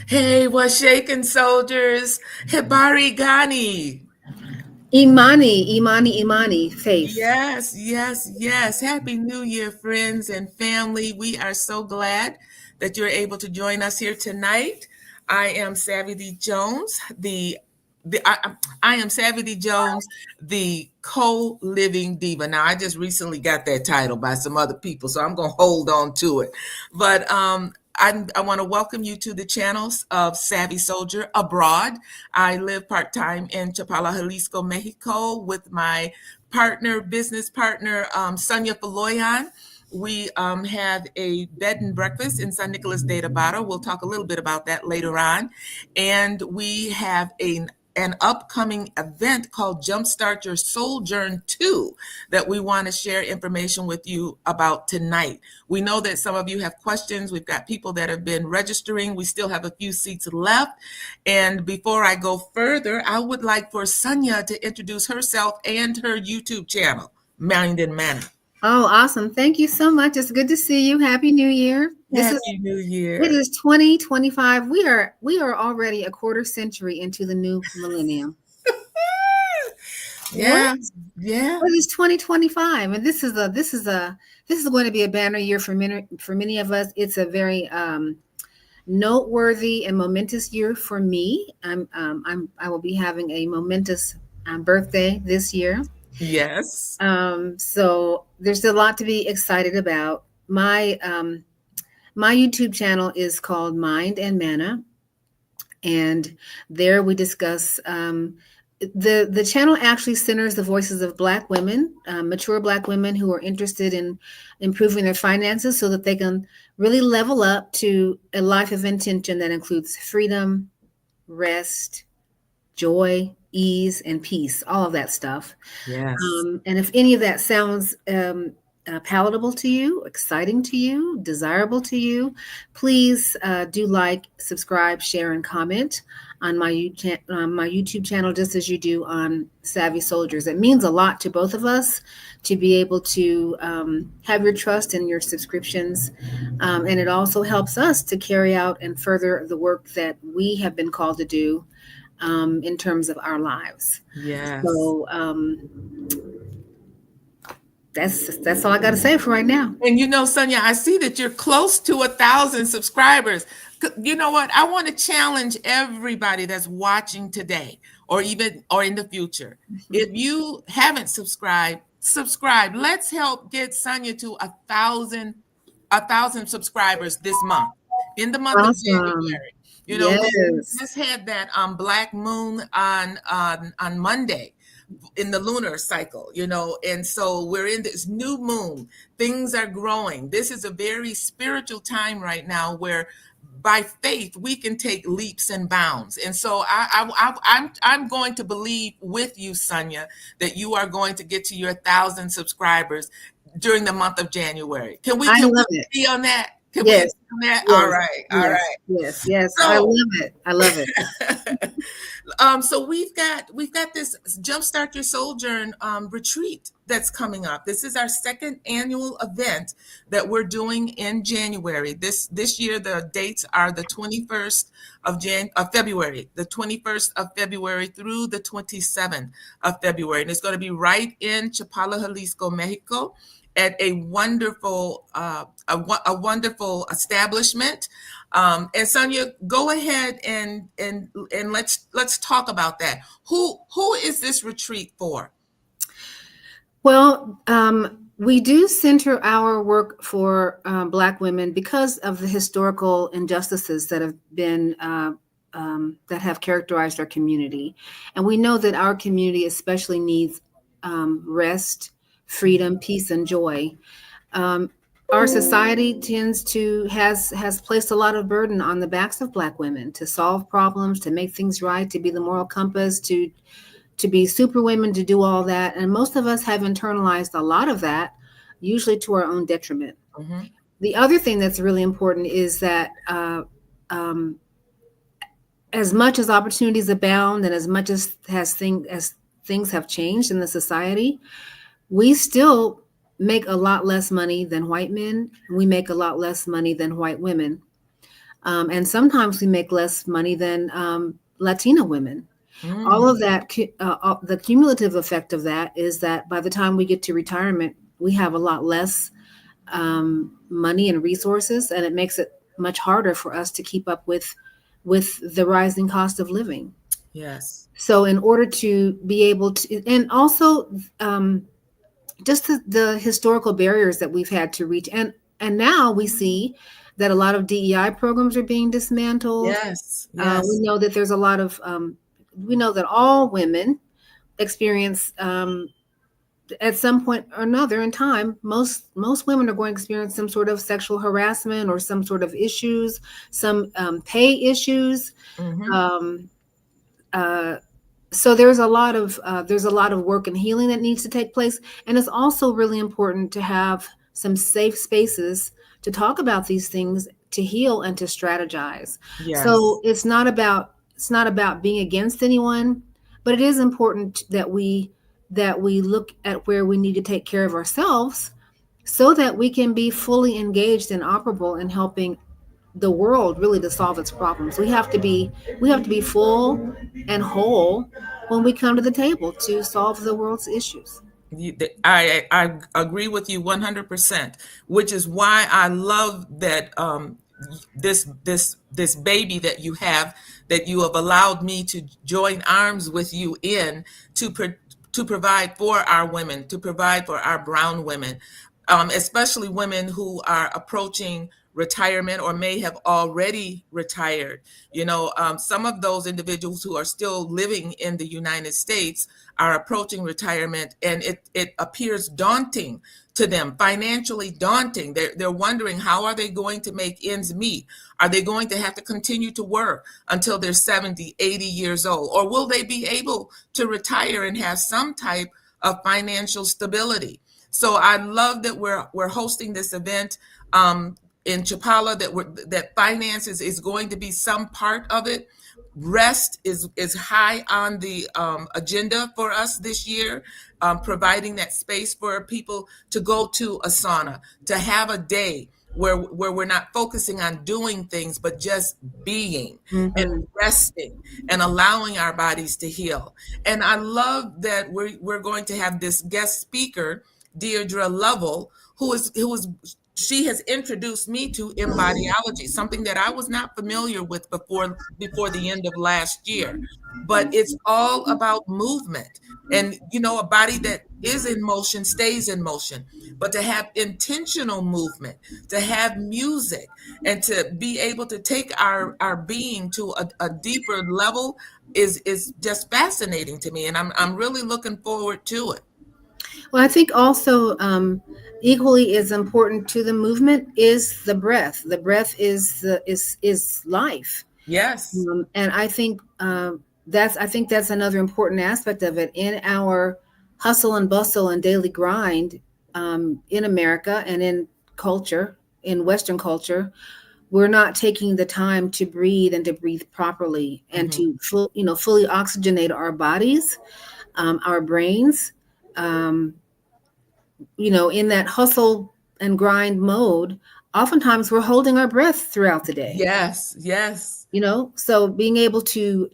Hey, what's shaking, soldiers? Hibari Gani. Imani, faith. Yes, yes, yes. Happy New Year, friends and family. We are so glad that you're able to join us here tonight. I am Savvy D Jones, the I am Savvy D Jones, the co-living diva. Now, I just recently got that title by some other people, so I'm gonna hold on to it. But I want to welcome you to the channels of Savvy Soldier Abroad. I live part-time in Chapala, Jalisco, Mexico with my business partner, Sunya Folayan. We have a bed and breakfast in San Nicolas de Tabaro. We'll talk a little bit about that later on. And we have an upcoming event called Jumpstart Your SOULjourn II that we want to share information with you about tonight. We know that some of you have questions. We've got people that have been registering. We still have a few seats left. And before I go further, I would like for Sunya to introduce herself and her YouTube channel, Mind and Manna. Oh, awesome. Thank you so much. It's good to see you. Happy New Year. Happy New It Year. is 2025. We are already a quarter century into the new millennium. What? Yeah, yeah. It is 2025, and this is going to be a banner year for many of us. It's a very noteworthy and momentous year for me. I will be having a momentous birthday this year. Yes. So there's a lot to be excited about. My YouTube channel is called Mind and Manna, and there we discuss the channel actually centers the voices of Black women, mature Black women who are interested in improving their finances so that they can really level up to a life of intention that includes freedom, rest, joy, ease, and peace, all of that stuff. Yes. And if any of that sounds palatable to you, exciting to you, desirable to you, please do like, subscribe, share, and comment on my YouTube channel, just as you do on Savvy Soldiers. It means a lot to both of us to be able to have your trust in your subscriptions. And it also helps us to carry out and further the work that we have been called to do in terms of our lives. Yes. So that's all I got to say for right now. And Sonia, I see that you're close to 1,000 subscribers. You know what? I want to challenge everybody that's watching today, or in the future. If you haven't subscribed, subscribe. Let's help get Sonia to 1,000 subscribers this month, in the month of Awesome. January. We Yes. just had that Black Moon on Monday in the lunar cycle, and so we're in this new moon. Things are growing. This is a very spiritual time right now where by faith we can take leaps and bounds. And so I'm going to believe with you, Sonia, that you are going to get to your 1,000 subscribers during the month of January. Can we I can love we it. agree on that? Can we Yes. agree on that? All Yes. right, all Yes. right. Yes. I So love it. I love it. so we've got this Jumpstart Your SOULjourn retreat that's coming up. This is our second annual event that we're doing in January. This year the dates are the 21st of February, the 21st of February through the 27th of February, and it's going to be right in Chapala, Jalisco, Mexico, at a wonderful establishment. And Sonia, go ahead and let's talk about that. Who is this retreat for? Well, we do center our work for Black women because of the historical injustices that have been that have characterized our community, and we know that our community especially needs rest, freedom, peace, and joy. Um, our society has placed a lot of burden on the backs of Black women to solve problems, to make things right, to be the moral compass, to be super women, to do all that. And most of us have internalized a lot of that, usually to our own detriment. Mm-hmm. The other thing that's really important is that um, as much as opportunities abound and as much as things have changed in the society, we still make a lot less money than white men. We make a lot less money than white women. And sometimes we make less money than Latina women. All of Mm, that, the cumulative effect of that is that by the time we get to retirement, we have a lot less money and resources, and it makes it much harder for us to keep up with the rising cost of living. yes. So, in order to be able to, and also just the historical barriers that we've had to reach, and now we see that a lot of DEI programs are being dismantled. Yes. We Yes. know that there's a lot of we know that all women experience at some point or another in time, most women are going to experience some sort of sexual harassment or some sort of issues, some pay issues. Mm-hmm. Um, uh, so there's a lot of work and healing that needs to take place, and it's also really important to have some safe spaces to talk about these things, to heal and to strategize. So Yes. it's not about being against anyone, but it is important that we look at where we need to take care of ourselves so that we can be fully engaged and operable in helping the world really to solve its problems. We have to be full and whole when we come to the table to solve the world's issues. I agree with you 100%, which is why I love that this baby that you have allowed me to join arms with you in to to provide for our women, to provide for our brown women, especially women who are approaching retirement or may have already retired. Some of those individuals who are still living in the United States are approaching retirement, and it appears daunting to them, financially daunting. They're wondering, how are they going to make ends meet? Are they going to have to continue to work until they're 70, 80 years old? Or will they be able to retire and have some type of financial stability? So I love that we're hosting this event in Chapala, that finances is going to be some part of it. Rest is high on the agenda for us this year, providing that space for people to go to a sauna, to have a day where we're not focusing on doing things, but just being and Mm-hmm. resting and allowing our bodies to heal. And I love that we're going to have this guest speaker, Deirdre Lovell, who is she has introduced me to embodiology, something that I was not familiar with before the end of last year. But it's all about movement. And a body that is in motion stays in motion. But to have intentional movement, to have music, and to be able to take our being to a deeper level is just fascinating to me. And I'm really looking forward to it. Well, I think also equally as important to the movement is the breath. The breath is life. Yes. And I think that's another important aspect of it in our hustle and bustle and daily grind in America and in culture, in Western culture. We're not taking the time to breathe and to breathe properly and Hmm. to fully oxygenate our bodies, our brains. Um, in that hustle and grind mode, oftentimes we're holding our breath throughout the day. Yes. Yes. So being able to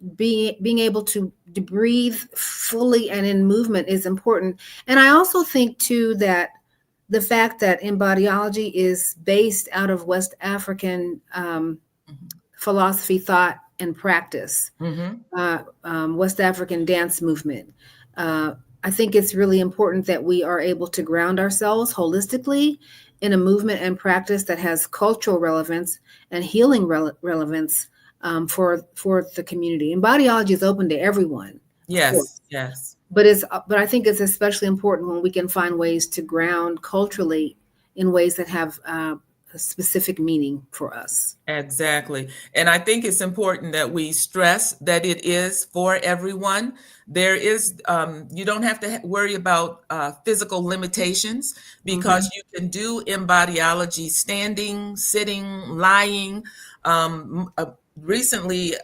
breathe fully and in movement is important. And I also think too that the fact that embodiology is based out of West African philosophy, thought, and practice, Hmm. West African dance movement. I think it's really important that we are able to ground ourselves holistically in a movement and practice that has cultural relevance and healing relevance for the community. And bodyology is open to everyone, of Yes. course, Yes. but I think it's especially important when we can find ways to ground culturally in ways that have a specific meaning for us. Exactly. And I think it's important that we stress that it is for everyone. There is, you don't have to worry about physical limitations, because Mhm. you can do embodiology standing, sitting, lying. Recently,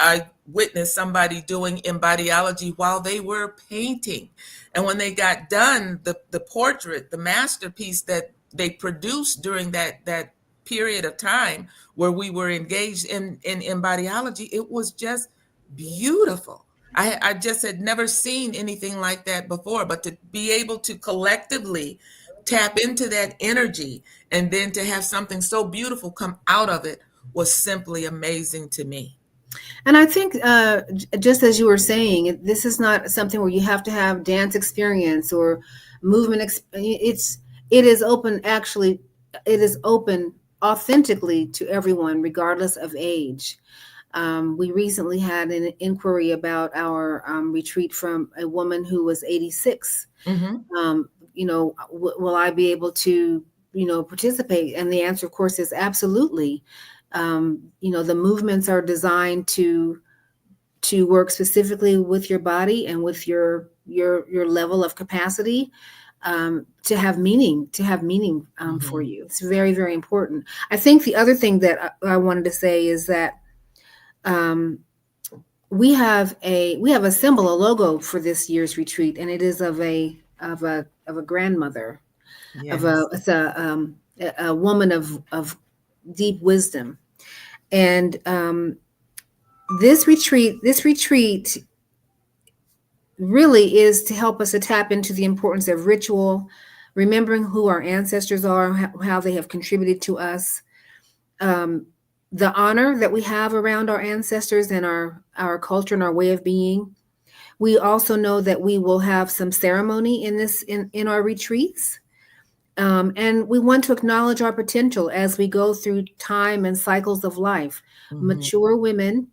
I witnessed somebody doing embodiology while they were painting. And when they got done, the portrait, the masterpiece that they produced during that period of time where we were engaged in embodiology, it was just beautiful. I just had never seen anything like that before, but to be able to collectively tap into that energy and then to have something so beautiful come out of it was simply amazing to me. And I think, just as you were saying, this is not something where you have to have dance experience or movement. It is open. Actually, it is open authentically to everyone, regardless of age. We recently had an inquiry about our retreat from a woman who was 86. Mm-hmm. Will I be able to, participate? And the answer, of course, is absolutely. The movements are designed to work specifically with your body and with your level of capacity, to have meaning for you. It's very, very important. I think the other thing that I wanted to say is that we have a symbol, a logo for this year's retreat, and it is of a grandmother, Yes. it's a woman of deep wisdom. And this retreat really is to help us to tap into the importance of ritual, remembering who our ancestors are, how they have contributed to us, the honor that we have around our ancestors and our culture and our way of being. We also know that we will have some ceremony in our retreats. And we want to acknowledge our potential as we go through time and cycles of life. Mm-hmm. Mature women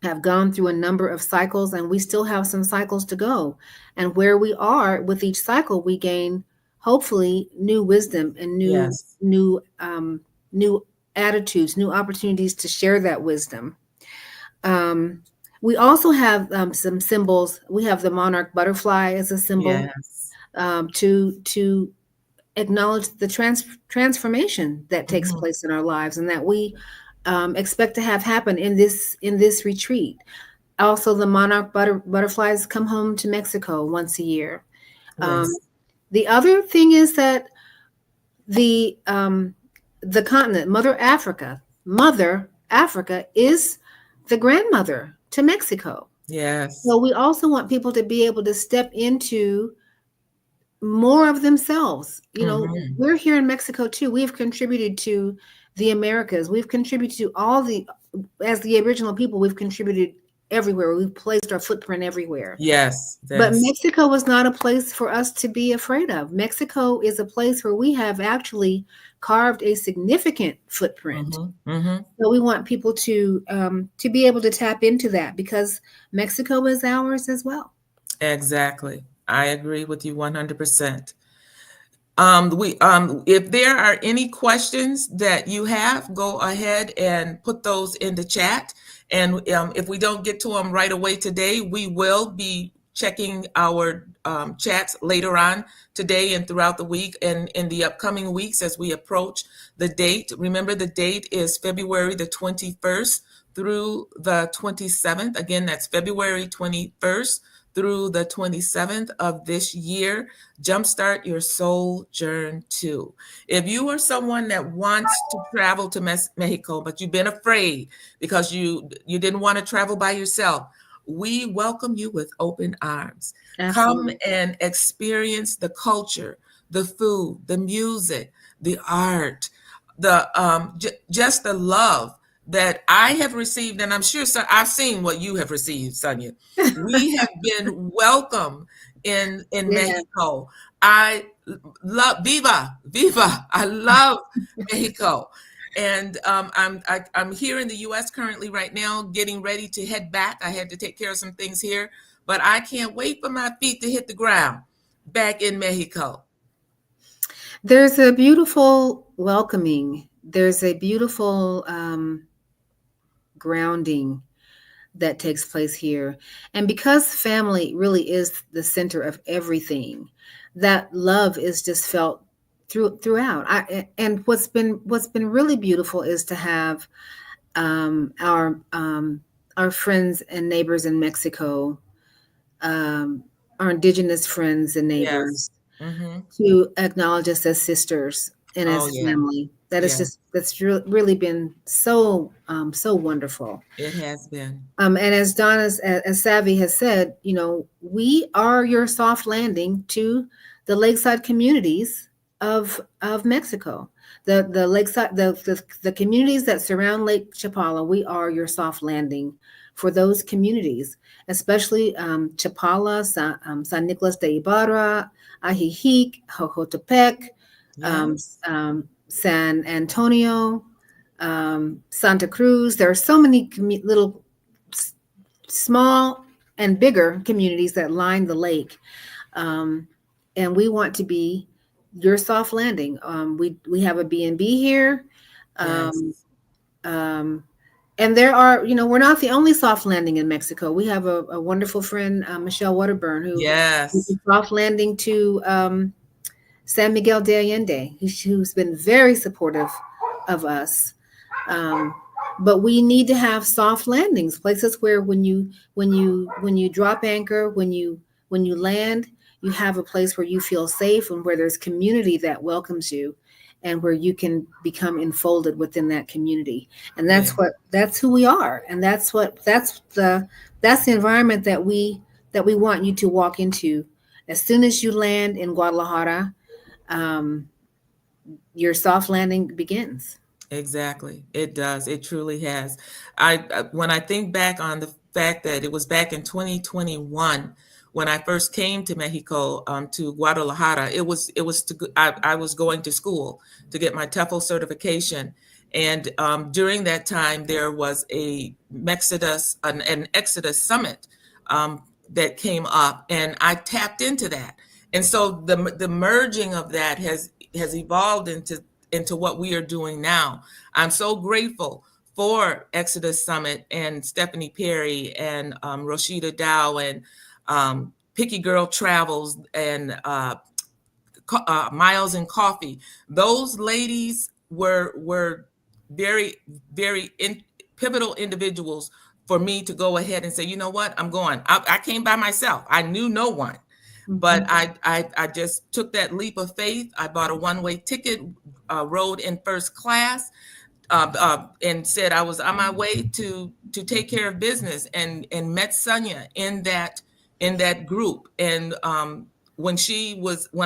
have gone through a number of cycles, and we still have some cycles to go. And where we are with each cycle, we gain hopefully new wisdom and new attitudes, new opportunities to share that wisdom. We also have some symbols. We have the monarch butterfly as a symbol, to acknowledge the transformation that takes place in our lives, and that we expect to have happen in this retreat. Also, the monarch butterflies come home to Mexico once a year. The other thing is that the continent, Mother Africa is the grandmother to Mexico. Yes. So we also want people to be able to step into more of themselves. We're here in Mexico too. We've contributed to the Americas. We've contributed to as the original people, we've contributed everywhere. We've placed our footprint everywhere. Yes. But Mexico was not a place for us to be afraid of. Mexico is a place where we have actually carved a significant footprint. So we want people to be able to tap into that, because Mexico is ours as well. Exactly. I agree with you 100%. If there are any questions that you have, go ahead and put those in the chat. And if we don't get to them right away today, we will be checking our chats later on today and throughout the week and in the upcoming weeks as we approach the date. Remember, the date is February the 21st through the 27th. Again, that's February 21st through the 27th of this year. Jumpstart Your SOULjourn II. If you are someone that wants to travel to Mexico, but you've been afraid because you didn't want to travel by yourself, we welcome you with open arms. Absolutely. Come and experience the culture, the food, the music, the art, just the love that I have received, and I'm sure I've seen what you have received, Sunya. We have been welcome in Mexico. I love Viva. I love Mexico. And I'm here in the U.S. currently right now, getting ready to head back. I had to take care of some things here, but I can't wait for my feet to hit the ground back in Mexico. There's a beautiful welcoming. There's a beautiful grounding that takes place here. And because family really is the center of everything, that love is just felt throughout. And what's been really beautiful is to have our friends and neighbors in Mexico, our indigenous friends and neighbors, to acknowledge us as sisters and as family. That is Yes, just really been so so wonderful. it has been. And as Donna, as Savvy has said, we are your soft landing to the lakeside communities of Mexico. The lakeside, the communities that surround Lake Chapala, we are your soft landing for those communities, especially Chapala, San Nicolas de Ibarra, Ajijic, Jojotepec, um, Yes, San Antonio, Santa Cruz. There are so many little small and bigger communities that line the lake. Um, and we want to be your soft landing. We have a B&B here. yes, Um, um, and there are, we're not the only soft landing in Mexico. We have a wonderful friend, Michelle Waterburn, who's yes, a soft landing to San Miguel de Allende, who's been very supportive of us. Um, but we need to have soft landings, places where when you drop anchor, when you land, you have a place where you feel safe and where there's community that welcomes you, and where you can become enfolded within that community. And yeah, that's who we are, and that's the environment that we want you to walk into as soon as you land in Guadalajara. um, your soft landing begins. exactly. It does. It truly has. When I think back on the fact that it was back in 2021 when I first came to Mexico, to Guadalajara. I was going to school to get my TEFL certification, and during that time there was an Exodus summit um, that came up, and I tapped into that. And so the merging of that has evolved into what we are doing now. I'm so grateful for Exodus Summit and Stephanie Perry and Rashida Dow and Picky Girl Travels and Miles and Coffee. Those ladies were very pivotal individuals for me to go ahead and say, you know what, I'm going. I came by myself. I knew no one, but Mhm. I just took that leap of faith. I bought a one-way ticket, rode in first class, and said I was on my way to take care of business, and met Sunya in that group. And when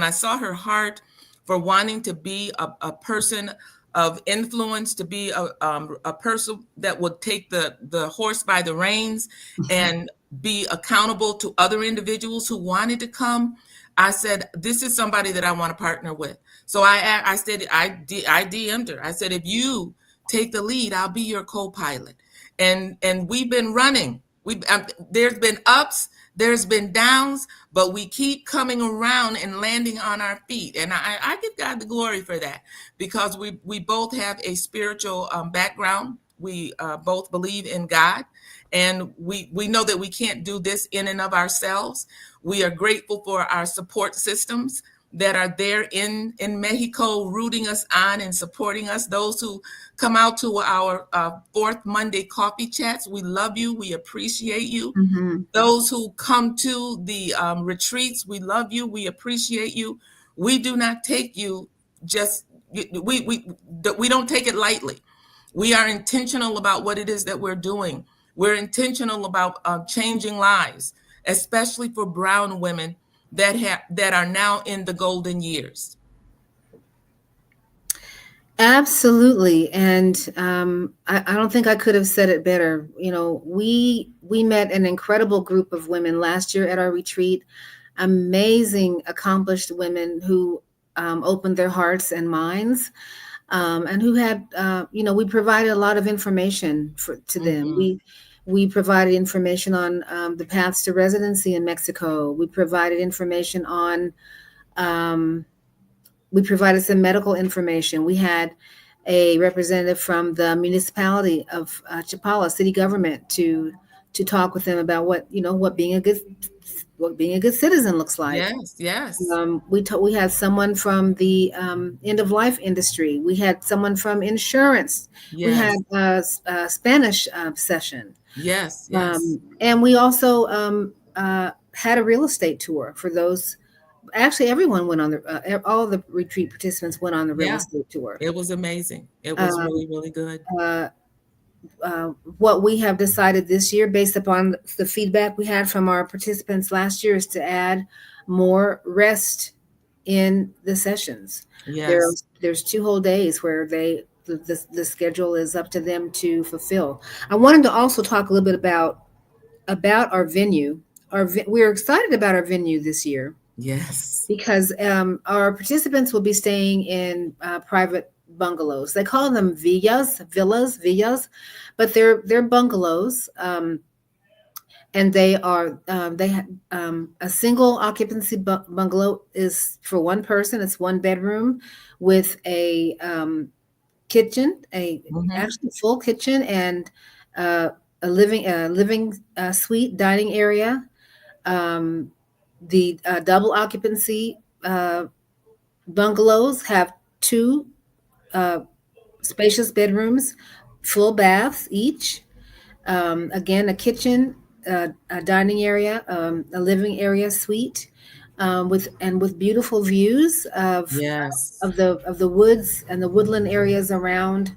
I saw her heart for wanting to be a person of influence, to be a person that would take the horse by the reins and be accountable to other individuals who wanted to come, I said, this is somebody that I want to partner with. So I said, I DM'd her. I said, if you take the lead, I'll be your co-pilot. And we've been running. There's been ups, there's been downs, but we keep coming around and landing on our feet. And I give God the glory for that, because we both have a spiritual background. We both believe in God, and we know that we can't do this in and of ourselves. We are grateful for our support systems that are there in Mexico, rooting us on and supporting us. Those who come out to our fourth Monday coffee chats, we love you. We appreciate you. Mhm. Those who come to the retreats, we love you. We appreciate you. We do not take you just we don't take it lightly. We are intentional about what it is that we're doing. We're intentional about changing lives, especially for brown women that are now in the golden years. Absolutely, and I don't think I could have said it better. We met an incredible group of women last year at our retreat. Amazing, accomplished women who opened their hearts and minds, and who had, we provided a lot of information to them. Mhm. We provided information on the paths to residency in Mexico. We provided information on. Um, we provided some medical information. We had a representative from the municipality of Chapala city government to talk with them about what being a good citizen looks like. Yes, yes, We had someone from the end of life industry. We had someone from insurance. We had yes, a Spanish session, yes, yes. and we also had a real estate tour for those actually everyone went on the all the retreat participants went on the real Yeah, estate tour. it was amazing. It was Um, really, really good. uh, what we have decided this year, based upon the feedback we had from our participants last year, is to add more rest in the sessions. Yes, There's 2 whole days where the schedule is up to them to fulfill. I wanted to also talk a little bit about our venue. We're excited about our venue this year yes, because our participants will be staying in private bungalows. They call them villas, but they're bungalows, and they have a single occupancy bungalow is for one person. It's one bedroom with a kitchen, a hmm, actually full kitchen, and uh, a living suite dining area. Um, the double occupancy bungalows have two uh, spacious bedrooms, full baths each. Again, a kitchen, a dining area, a living area suite, with beautiful views yes, of the woods and the woodland areas around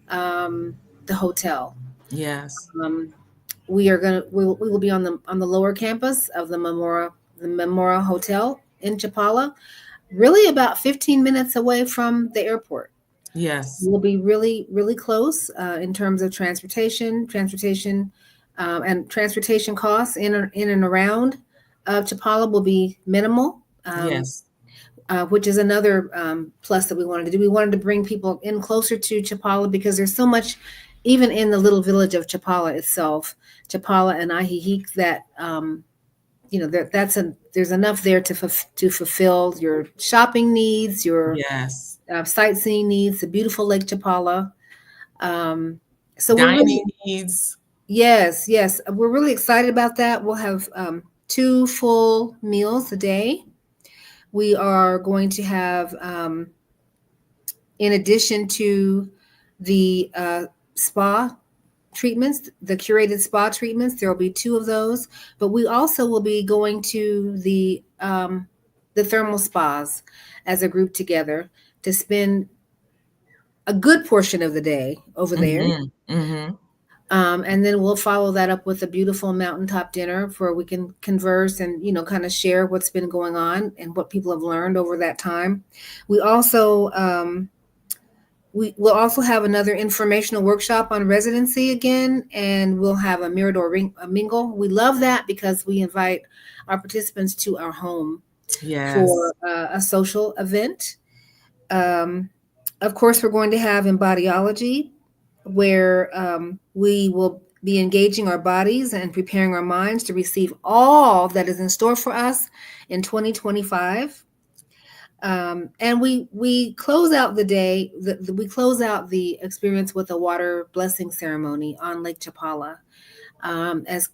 um, the hotel. yes, Um, we will be on the lower campus of the Memorial Hotel in Chapala, really about 15 minutes away from the airport. yes, We'll be really, really close in terms of and transportation costs in and around Chapala will be minimal, yes, which is another plus that we wanted to do. We wanted to bring people in closer to Chapala because there's so much, even in the little village of Chapala itself, Chapala and Ahihik, that there's enough there to fulfill your shopping needs, your yes. sightseeing needs, the beautiful Lake Chapala. Um, so we're really, Dining needs. yes, we're really excited about that. We'll have 2 full meals a day. We are going to have, in addition to the spa treatments, the curated spa treatments, there will be 2 of those. But we also will be going to the thermal spas as a group together to spend a good portion of the day over there. Hmm, hmm. And then we'll follow that up with a beautiful mountaintop dinner where we can converse and, kind of share what's been going on and what people have learned over that time. We also, we will also have another informational workshop on residency again, and we'll have a Mirador a mingle. We love that because we invite our participants to our home Yes, for a social event. Um, of course, we're going to have Embodiology, where we will be engaging our bodies and preparing our minds to receive all that is in store for us in 2025. And we close out the day. We close out the experience with a water blessing ceremony on Lake Chapala. Um, as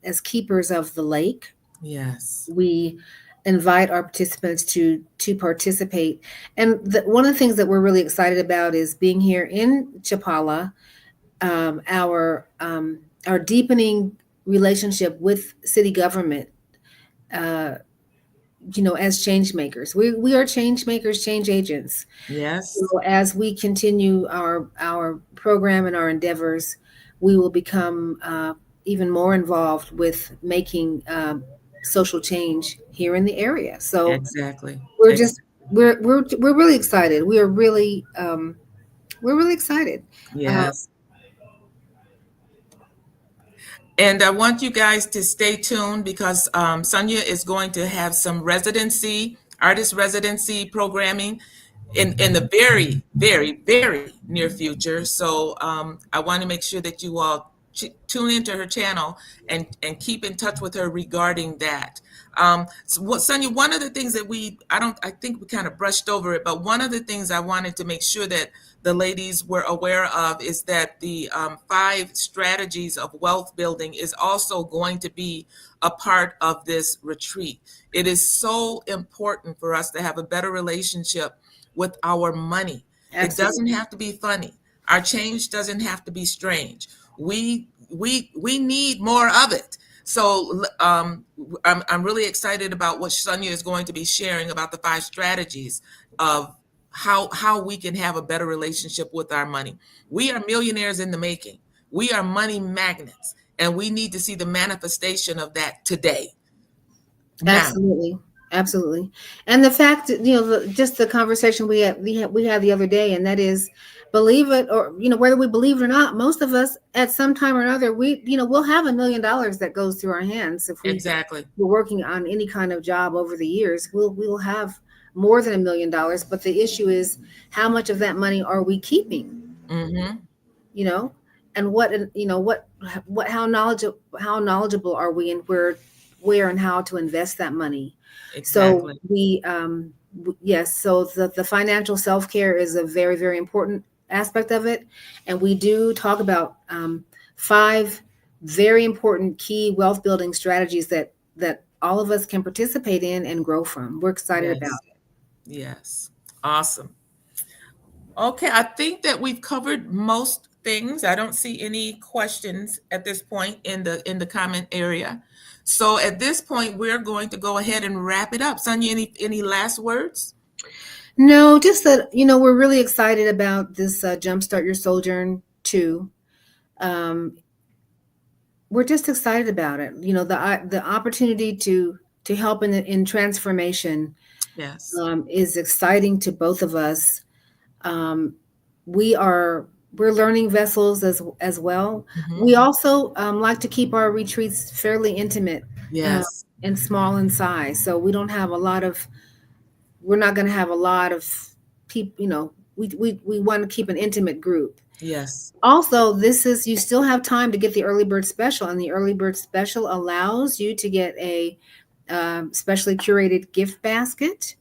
as keepers of the lake, yes, we invite our participants to participate. And one of the things that we're really excited about is being here in Chapala. Our deepening relationship with city government. Uh, as change makers, we are change makers, change agents. yes, So as we continue our program and our endeavors, we will become even more involved with making social change here in the area. So exactly. we're just we're really excited. We're really excited. Uh, Yes. And I want you guys to stay tuned because Sunya is going to have some artist residency programming in the very, very, very near future. So I want to make sure that you all tune into her channel and keep in touch with her regarding that. Sonia, one of the things that I think we kind of brushed over it, but one of the things I wanted to make sure that the ladies were aware of is that the 5 strategies of wealth building is also going to be a part of this retreat. It is so important for us to have a better relationship with our money. It Absolutely. doesn't have to be funny. Our change doesn't have to be strange. We need more of it. So I'm really excited about what Sunya is going to be sharing about the 5 strategies of how we can have a better relationship with our money. We are millionaires in the making. We are money magnets, and we need to see the manifestation of that today, now. Absolutely. Absolutely. And the fact that, just the conversation we had the other day, and that is, believe it or, whether we believe it or not, most of us at some time or another, we'll have $1 million that goes through our hands. If Exactly. we're working on any kind of job over the years, we'll have more than $1 million. But the issue is, how much of that money are we keeping? Mm-hmm. And how knowledgeable are we in where and how to invest that money? So Exactly. yes, so the financial self-care is a very, very important aspect of it. And we do talk about 5 very important key wealth building strategies that all of us can participate in and grow from. We're excited about Yes. it. Yes. Awesome. Okay, I think that we've covered most things. I don't see any questions at this point in the comment area. So at this point, we're going to go ahead and wrap it up. Sonia, any last words? No, just that, we're really excited about this Jumpstart Your SOULjourn II. We're just excited about it. The opportunity to help in transformation Yes. is exciting to both of us. Um, we're learning vessels as well. Mhm. We also like to keep our retreats fairly intimate Yes. and small in size, so we don't have a lot of. We're not going to have a lot of people. We want to keep an intimate group. Yes. Also, you still have time to get the early bird special, and the early bird special allows you to get a specially curated gift basket.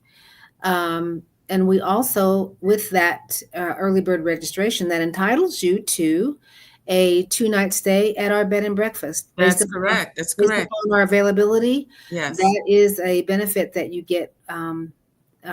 And we also, with that early bird registration, that entitles you to a 2-night stay at our bed and breakfast That's correct. That's based correct. upon our availability. Yes. That is a benefit that you get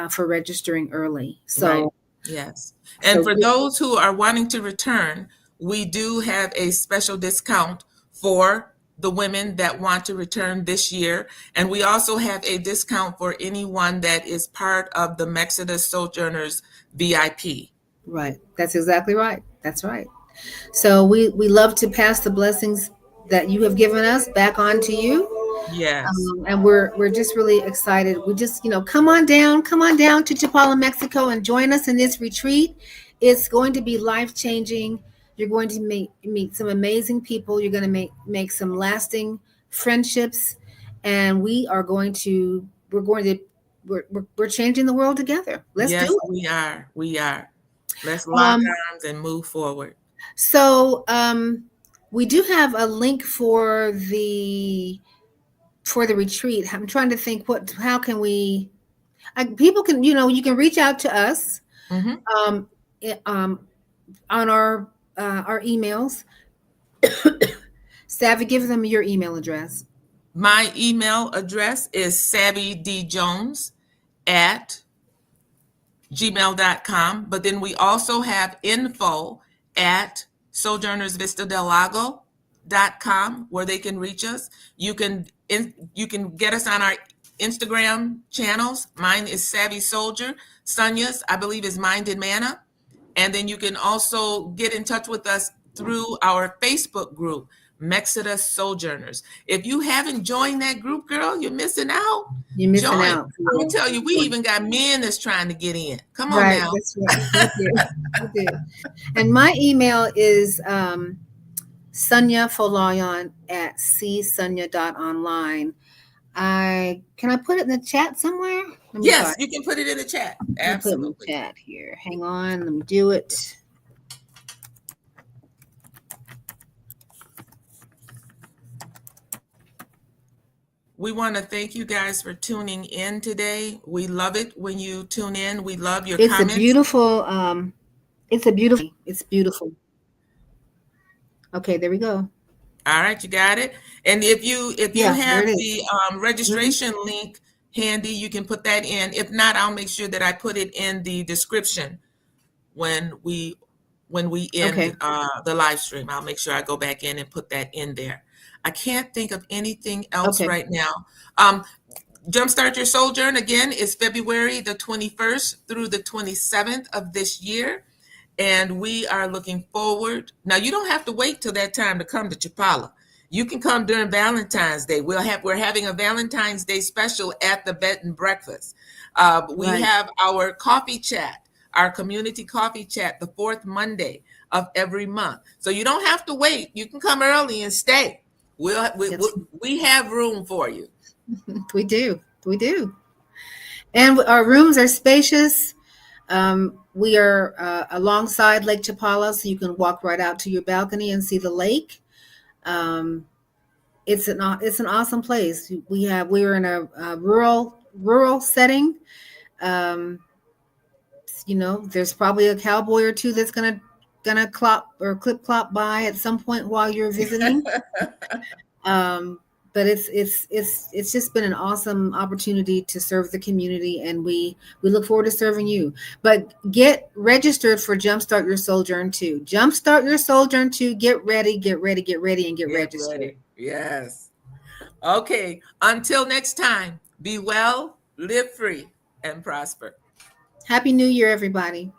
for registering early. Right. So, Yes. And so for those who are wanting to return, we do have a special discount for the women that want to return this year. And we also have a discount for anyone that is part of the Mexodus Sojourners VIP. right, that's exactly right. That's right. So we love to pass the blessings that you have given us back on to you. Yes. And we're just really excited. We just, come on down to Chapala, Mexico, and join us in this retreat. It's going to be life changing. You're going to meet some amazing people. You're going to make some lasting friendships, and we're changing the world together. Let's do Yes, it. we are. We are. Let's lock Um, arms and move forward. so we do have a link for the retreat. I'm trying to think how can people can, you can reach out to us Hmm. um, on our emails. Savvy, give them your email address. My email address is savvydjones at gmail.com. But then we also have info at sojournersvistadelago.com where they can reach us. You can get us on our Instagram channels. Mine is Savvy Soldier. Sunya's, I believe, is Mind and Manna. And then you can also get in touch with us through our Facebook group, Mexodus Sojourners. If you haven't joined that group, girl, you're missing out. You're missing Join. out. I'm gonna tell you, we even got men that's trying to get in. Come on Right, now. that's right. We did. And my email is Sunya Folayan at csunya.online. Can I put it in the chat somewhere? Let me try. Yes, you can put it in the chat. Let me put it in the Absolutely. chat here. Hang on, let me do it. We want to thank you guys for tuning in today. We love it when you tune in. We love your It's a comments. beautiful. It's beautiful. Okay, there we go. All right, you got it. And if you Yeah, there have it is. the registration link handy, you can put that in. If not, I'll make sure that I put it in the description when we when we Okay. end the live stream. I'll make sure I go back in and put that in there. I can't think of anything else Okay. right now. Um, Jumpstart Your Souljourn again is February the 21st through the 27th of this year. And we are looking forward. Now, you don't have to wait till that time to come to Chapala. You can come during Valentine's Day. We're having a Valentine's Day special at the bed and breakfast. We Right. have our coffee chat, our community coffee chat, the fourth Monday of every month. So you don't have to wait. You can come early and stay. It's, We have room for you. we do. We do. And our rooms are spacious. We are alongside Lake Chapala, so you can walk right out to your balcony and see the lake. Um, it's an awesome place. We're in a rural setting. Um, there's probably a cowboy or two that's gonna clop or clip clop by at some point while you're visiting. Um, but it's just been an awesome opportunity to serve the community, and we look forward to serving you. But get registered for Jumpstart Your Souljourn II. Jumpstart Your Souljourn II. Get ready, get ready, get ready, and get Get registered. ready. Yes. Okay. Until next time, be well, live free, and prosper. Happy New Year, everybody.